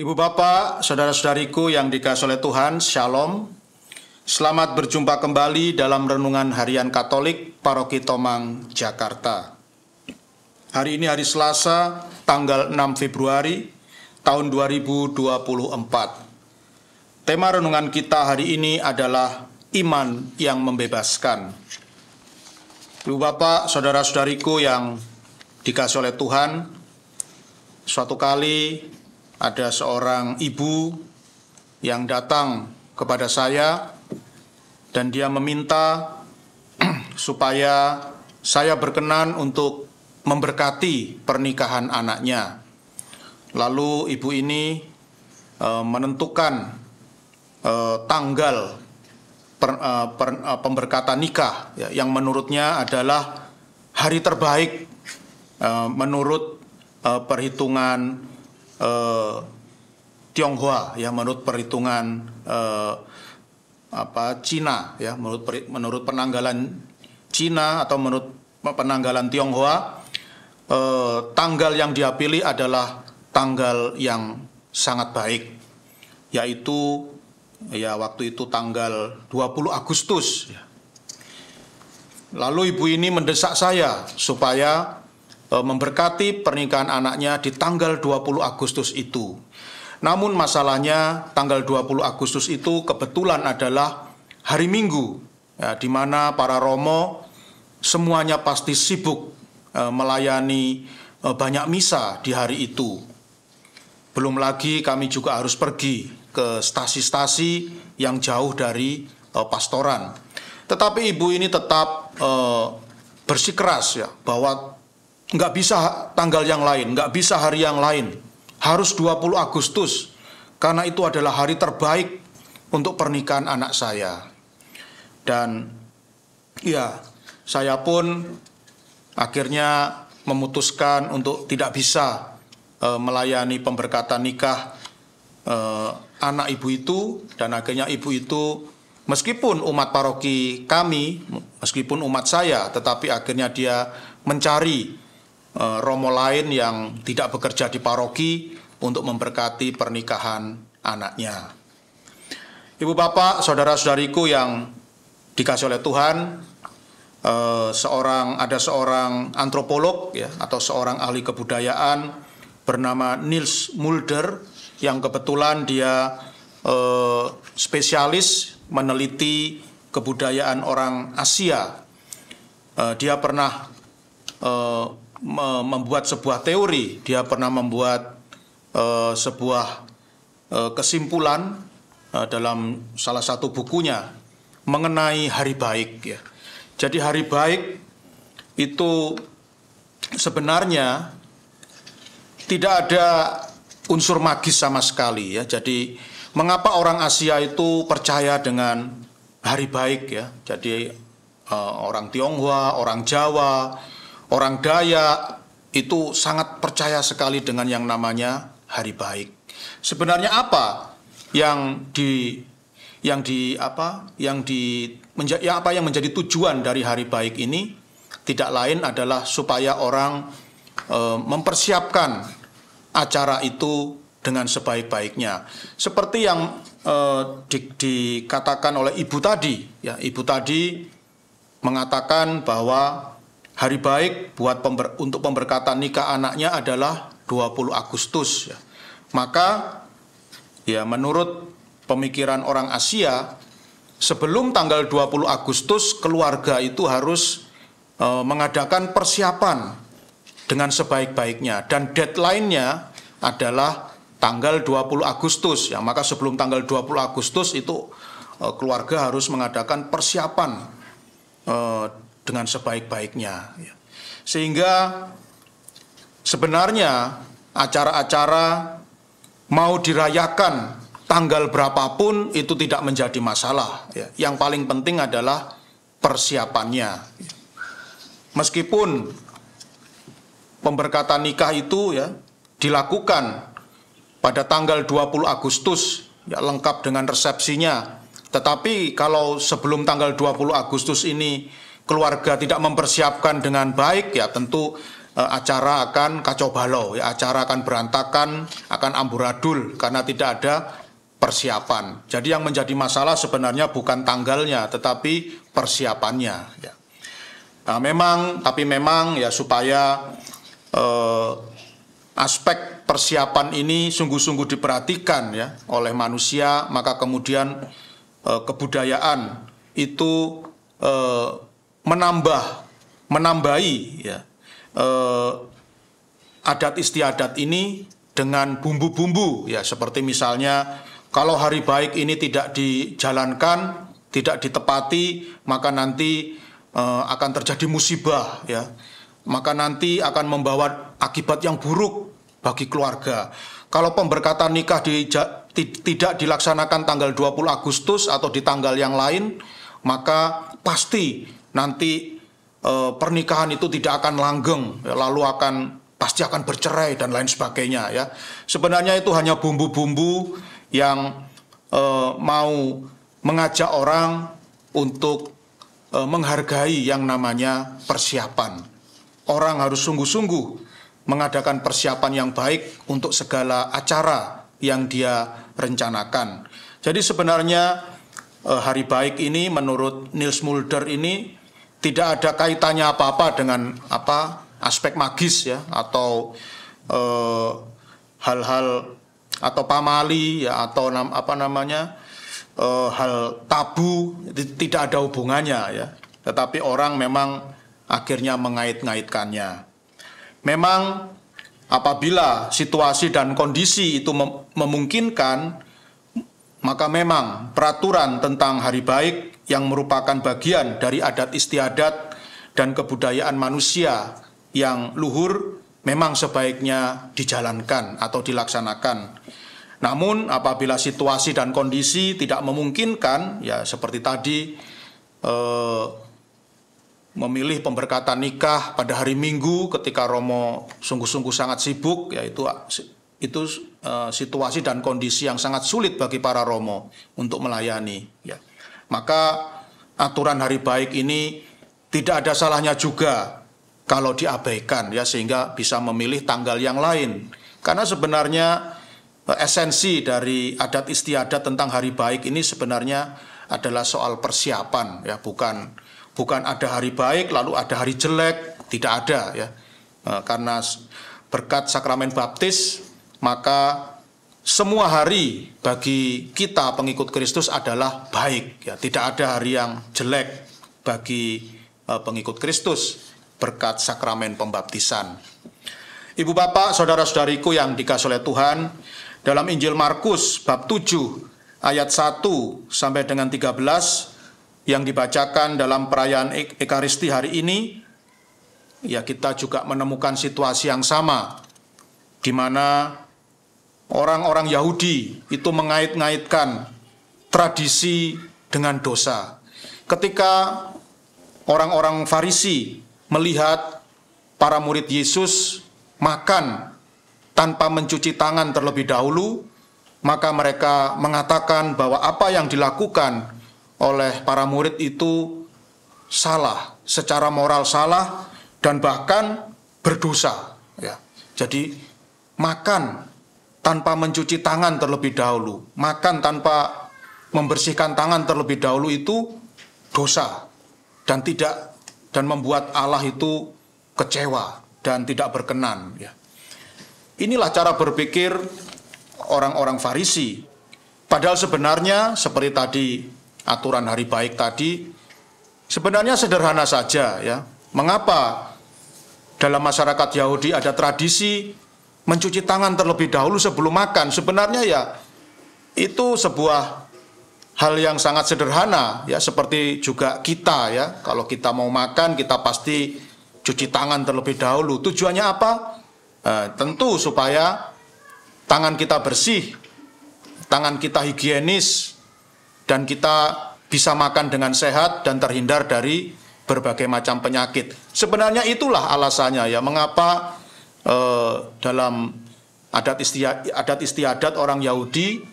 Ibu Bapak, saudara-saudariku yang dikasihi oleh Tuhan, Shalom. Selamat berjumpa kembali dalam Renungan Harian Katolik Paroki Tomang, Jakarta. Hari ini hari Selasa, tanggal 6 Februari tahun 2024. Tema renungan kita hari ini adalah iman yang membebaskan. Ibu Bapak, saudara-saudariku yang dikasihi oleh Tuhan, suatu kali ada seorang ibu yang datang kepada saya dan dia meminta supaya saya berkenan untuk memberkati pernikahan anaknya. Lalu ibu ini menentukan tanggal pemberkatan nikah yang menurutnya adalah hari terbaik menurut perhitungan Tionghoa, ya, menurut perhitungan Cina, ya, menurut penanggalan Cina atau menurut penanggalan Tionghoa, tanggal yang dia pilih adalah tanggal yang sangat baik, yaitu waktu itu tanggal 20 Agustus. Lalu ibu ini mendesak saya supaya memberkati pernikahan anaknya di tanggal 20 Agustus itu. Namun masalahnya tanggal 20 Agustus itu kebetulan adalah hari Minggu, ya, di mana para romo semuanya pasti sibuk melayani banyak misa di hari itu. Belum lagi kami juga harus pergi ke stasi-stasi yang jauh dari pastoran. Tetapi ibu ini tetap bersikeras, ya, bahwa nggak bisa tanggal yang lain, nggak bisa hari yang lain. Harus 20 Agustus, karena itu adalah hari terbaik untuk pernikahan anak saya. Dan ya, saya pun akhirnya memutuskan untuk tidak bisa melayani pemberkatan nikah anak ibu itu. Dan akhirnya ibu itu, meskipun umat paroki kami, meskipun umat saya, tetapi akhirnya dia mencari romo lain yang tidak bekerja di paroki untuk memberkati pernikahan anaknya. Ibu Bapak, saudara-saudariku yang dikasihi oleh Tuhan, ada seorang antropolog, ya, atau seorang ahli kebudayaan bernama Niels Mulder yang kebetulan dia spesialis meneliti kebudayaan orang Asia. Dia pernah membuat sebuah teori, dia pernah membuat sebuah kesimpulan dalam salah satu bukunya mengenai hari baik, ya. Jadi hari baik itu sebenarnya tidak ada unsur magis sama sekali, ya. Jadi mengapa orang Asia itu percaya dengan hari baik, ya? Jadi orang Tionghoa, orang Jawa, orang Dayak itu sangat percaya sekali dengan yang namanya hari baik. Sebenarnya apa yang menjadi tujuan dari hari baik ini? Tidak lain adalah supaya orang mempersiapkan acara itu dengan sebaik-baiknya. Seperti yang dikatakan oleh ibu tadi, ya, ibu tadi mengatakan bahwa hari baik untuk pemberkatan nikah anaknya adalah 20 Agustus. Ya. Maka, ya, menurut pemikiran orang Asia, sebelum tanggal 20 Agustus, keluarga itu harus mengadakan persiapan dengan sebaik-baiknya. Dan deadline-nya adalah tanggal 20 Agustus. Ya. Maka sebelum tanggal 20 Agustus itu keluarga harus mengadakan persiapan dengan sebaik-baiknya. Sehingga sebenarnya acara-acara mau dirayakan tanggal berapapun itu tidak menjadi masalah. Yang paling penting adalah persiapannya. Meskipun pemberkatan nikah itu, ya, dilakukan pada tanggal 20 Agustus, ya, lengkap dengan resepsinya. Tetapi kalau sebelum tanggal 20 Agustus ini keluarga tidak mempersiapkan dengan baik, ya tentu acara akan kacau balau, ya, acara akan berantakan, akan amburadul karena tidak ada persiapan. Jadi yang menjadi masalah sebenarnya bukan tanggalnya, tetapi persiapannya. Ya. Nah, tapi memang ya supaya aspek persiapan ini sungguh-sungguh diperhatikan ya oleh manusia, maka kemudian kebudayaan itu menambahi ya, adat istiadat ini dengan bumbu-bumbu ya, seperti misalnya kalau hari baik ini tidak dijalankan, tidak ditepati, maka nanti akan terjadi musibah ya. Maka nanti akan membawa akibat yang buruk bagi keluarga. Kalau pemberkatan nikah tidak dilaksanakan tanggal 20 Agustus atau di tanggal yang lain, maka pasti nanti pernikahan itu tidak akan langgeng, lalu pasti akan bercerai dan lain sebagainya ya. Sebenarnya itu hanya bumbu-bumbu yang mau mengajak orang untuk menghargai yang namanya persiapan. Orang harus sungguh-sungguh mengadakan persiapan yang baik untuk segala acara yang dia rencanakan. Jadi sebenarnya hari baik ini menurut Niels Mulder ini tidak ada kaitannya apa-apa dengan aspek magis ya, atau hal-hal atau pamali ya, atau hal tabu, tidak ada hubungannya ya. Tetapi orang memang akhirnya mengait-ngaitkannya. Memang apabila situasi dan kondisi itu memungkinkan, maka memang peraturan tentang hari baik yang merupakan bagian dari adat istiadat dan kebudayaan manusia yang luhur memang sebaiknya dijalankan atau dilaksanakan. Namun apabila situasi dan kondisi tidak memungkinkan, ya seperti tadi memilih pemberkatan nikah pada hari Minggu ketika Romo sungguh-sungguh sangat sibuk, yaitu situasi dan kondisi yang sangat sulit bagi para Romo untuk melayani. Ya. Maka aturan hari baik ini tidak ada salahnya juga kalau diabaikan, ya, sehingga bisa memilih tanggal yang lain. Karena sebenarnya esensi dari adat istiadat tentang hari baik ini sebenarnya adalah soal persiapan, ya, bukan ada hari baik lalu ada hari jelek, tidak ada ya. Karena berkat sakramen baptis maka semua hari bagi kita pengikut Kristus adalah baik ya, tidak ada hari yang jelek bagi pengikut Kristus berkat sakramen pembaptisan. Ibu bapak, saudara-saudariku yang dikasihi oleh Tuhan, dalam Injil Markus bab 7 ayat 1 sampai dengan 13 yang dibacakan dalam perayaan Ekaristi hari ini, ya kita juga menemukan situasi yang sama di mana orang-orang Yahudi itu mengait-ngaitkan tradisi dengan dosa. Ketika orang-orang Farisi melihat para murid Yesus makan tanpa mencuci tangan terlebih dahulu, maka mereka mengatakan bahwa apa yang dilakukan oleh para murid itu salah, secara moral salah dan bahkan berdosa. Ya. Jadi makan tanpa mencuci tangan terlebih dahulu, makan tanpa membersihkan tangan terlebih dahulu itu dosa dan membuat Allah itu kecewa dan tidak berkenan. Ya. Inilah cara berpikir orang-orang Farisi. Padahal sebenarnya seperti tadi aturan hari baik tadi sebenarnya sederhana saja ya. Mengapa dalam masyarakat Yahudi ada tradisi mencuci tangan terlebih dahulu sebelum makan? Sebenarnya ya itu sebuah hal yang sangat sederhana ya, seperti juga kita ya. Kalau kita mau makan kita pasti cuci tangan terlebih dahulu. Tujuannya apa? Tentu supaya tangan kita bersih, tangan kita higienis, dan kita bisa makan dengan sehat dan terhindar dari berbagai macam penyakit. Sebenarnya itulah alasannya ya, mengapa dalam adat istiadat orang Yahudi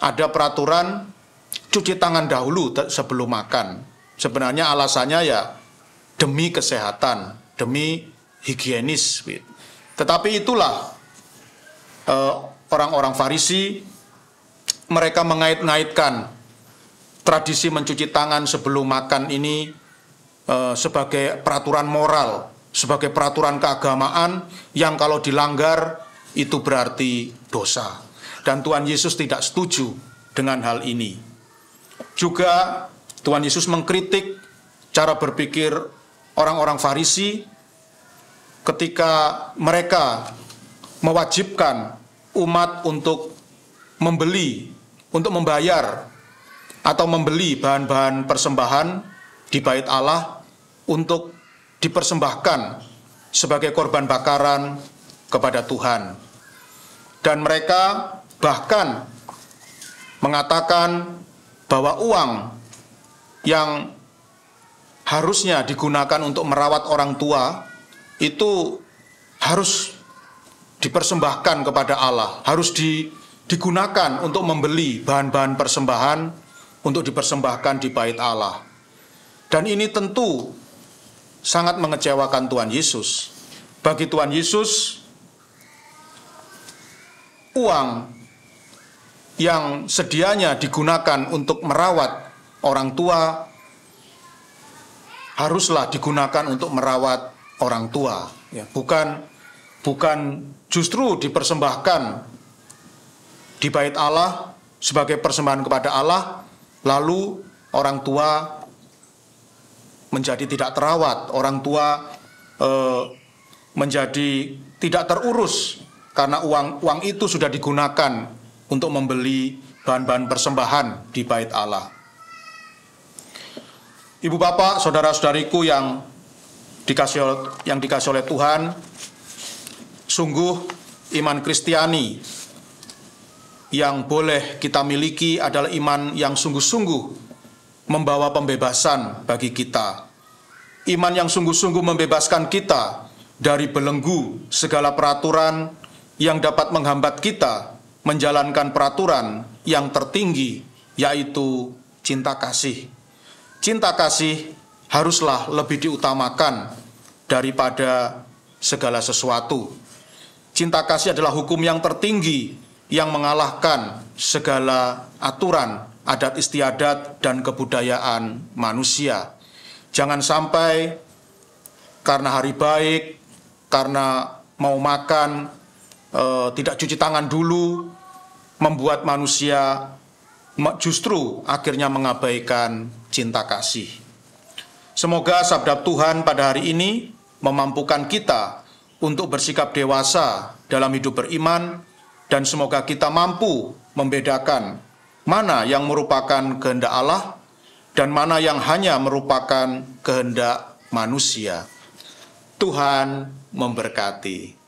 ada peraturan cuci tangan dahulu sebelum makan. Sebenarnya alasannya ya demi kesehatan, demi higienis. Tetapi itulah orang-orang Farisi, mereka mengait-ngaitkan tradisi mencuci tangan sebelum makan ini sebagai peraturan moral, sebagai peraturan keagamaan yang kalau dilanggar itu berarti dosa. Dan Tuhan Yesus tidak setuju dengan hal ini. Juga Tuhan Yesus mengkritik cara berpikir orang-orang Farisi ketika mereka mewajibkan umat untuk membeli, untuk membayar atau membeli bahan-bahan persembahan di bait Allah untuk dipersembahkan sebagai korban bakaran kepada Tuhan. Dan mereka bahkan mengatakan bahwa uang yang harusnya digunakan untuk merawat orang tua itu harus dipersembahkan kepada Allah, harus digunakan untuk membeli bahan-bahan persembahan untuk dipersembahkan di bait Allah. Dan ini tentu sangat mengecewakan Tuhan Yesus. Bagi Tuhan Yesus, uang yang sedianya digunakan untuk merawat orang tua haruslah digunakan untuk merawat orang tua, ya, bukan justru dipersembahkan di bait Allah sebagai persembahan kepada Allah, lalu orang tua menjadi tidak terawat, orang tua menjadi tidak terurus karena uang itu sudah digunakan untuk membeli bahan-bahan persembahan di bait Allah. Ibu bapak, saudara-saudariku yang dikasih oleh Tuhan, sungguh iman Kristiani yang boleh kita miliki adalah iman yang sungguh-sungguh membawa pembebasan bagi kita. Iman yang sungguh-sungguh membebaskan kita dari belenggu segala peraturan yang dapat menghambat kita menjalankan peraturan yang tertinggi, yaitu cinta kasih. Cinta kasih haruslah lebih diutamakan daripada segala sesuatu. Cinta kasih adalah hukum yang tertinggi yang mengalahkan segala aturan, adat istiadat, dan kebudayaan manusia. Jangan sampai karena hari baik, karena mau makan, tidak cuci tangan dulu, membuat manusia justru akhirnya mengabaikan cinta kasih. Semoga sabda Tuhan pada hari ini memampukan kita untuk bersikap dewasa dalam hidup beriman, dan semoga kita mampu membedakan mana yang merupakan kehendak Allah dan mana yang hanya merupakan kehendak manusia. Tuhan memberkati.